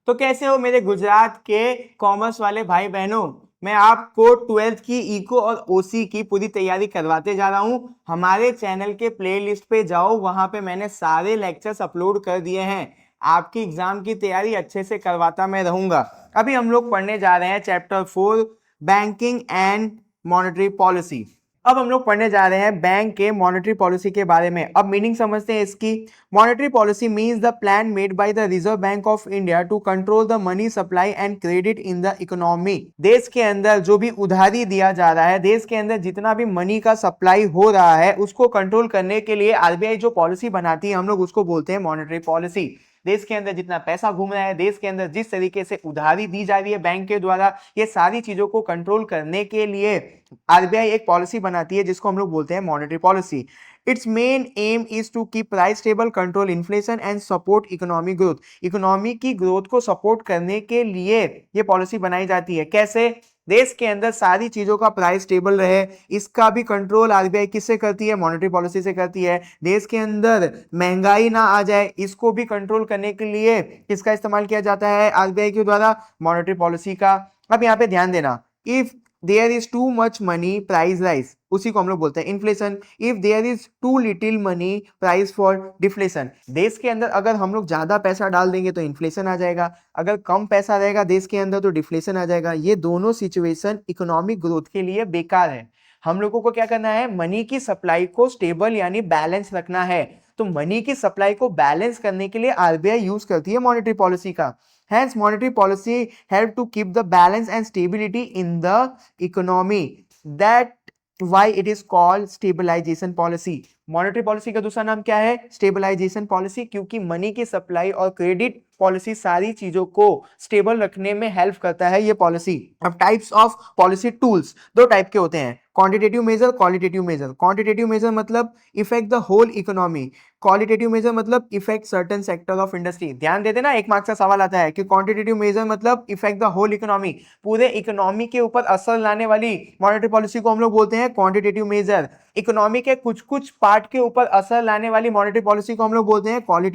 तो कैसे हो मेरे गुजरात के कॉमर्स वाले भाई बहनों। मैं आपको 12th की इको और ओसी की पूरी तैयारी करवाते जा रहा हूं। हमारे चैनल के प्लेलिस्ट पे जाओ, वहां पे मैंने सारे लेक्चर्स अपलोड कर दिए हैं। आपकी एग्जाम की तैयारी अच्छे से करवाता मैं रहूंगा। अभी हम लोग पढ़ने जा रहे हैं chapter 4, banking and monetary policy. अब हम लोग पढ़ने जा रहे हैं बैंक के मॉनेटरी पॉलिसी के बारे में। अब मीनिंग समझते हैं इसकी। Monetary policy means the plan made by the Reserve Bank of India to control the money supply and credit in the economy. देश के अंदर जो भी उधारी दिया जा रहा है, देश के अंदर जितना भी मनी का सप्लाई हो रहा है, उसको कंट्रोल करने के लिए आरबीआई जो पॉलिसी बनाती है, हम लोग उसको बोलते हैं मॉनेटरी पॉलिसी। देश के अंदर जितना पैसा घूम रहा है, देश के अंदर जिस तरीके से उधारी दी जा रही है बैंक के द्वारा, ये सारी चीजों को कंट्रोल करने के लिए आरबीआई एक पॉलिसी बनाती है जिसको हम लोग बोलते हैं monetary policy. It's main aim is to keep price stable, control inflation and support economic growth. Economy की ग्रोथ को सपोर्ट करने के लिए ये पॉलिसी बनाई जाती है। कैसे? देश के अंदर सारी चीजों का प्राइस स्टेबल रहे, इसका भी कंट्रोल आरबीआई किससे करती है? मॉनेटरी पॉलिसी से करती है। देश के अंदर महंगाई ना आ जाए, इसको भी कंट्रोल करने के लिए किसका इस्तेमाल किया जाता है आरबीआई के द्वारा? मॉनेटरी पॉलिसी का। अब यहाँ पे ध्यान देना, if there is too much money price rise, उसी को हम लोग बोलते हैं inflation. If there is too little money price for deflation. देश के अंदर अगर हम लोग ज्यादा पैसा डाल देंगे तो इन्फ्लेशन आ जाएगा, अगर कम पैसा रहेगा देश के अंदर तो डिफ्लेशन आ जाएगा। ये दोनों सिचुएशन इकोनॉमिक ग्रोथ के लिए बेकार है। हम लोगों को क्या करना है? मनी की सप्लाई को स्टेबल यानी बैलेंस रखना है। तो मनी की सप्लाई को बैलेंस करने के लिए आरबीआई यूज करती है मॉनेटरी पॉलिसी का। Hence, monetary policy help to keep the balance and stability in the economy. That why it is called stabilization policy. Monetary policy का दूसरा नाम क्या है? स्टेबलाइजेशन पॉलिसी, क्योंकि मनी की सप्लाई और क्रेडिट पॉलिसी सारी चीजों को स्टेबल रखने में हेल्प करता है ये पॉलिसी। अब टाइप्स ऑफ पॉलिसी टूल्स दो टाइप के होते हैं, quantitative measure, qualitative measure. Quantitative measure मतलब effect the whole economy, qualitative measure मतलब effect certain sector of industry. ध्यान देते ना, एक मार्क्स का सवाल आता है कि क्वांटिटेटिव मेजर मतलब इफेक्ट द होल इकोनॉमी, पूरे इकोनॉमी के ऊपर असर लाने वाली मॉनेटरी पॉलिसी को हम लोग बोलते हैं क्वांटिटेटिव मेजर। इकोनॉमी के कुछ कुछ पार्ट के ऊपर असर लाने वाली मॉनेटरी पॉलिसी को हम लोग बोलते हैं क्वालिटेटिव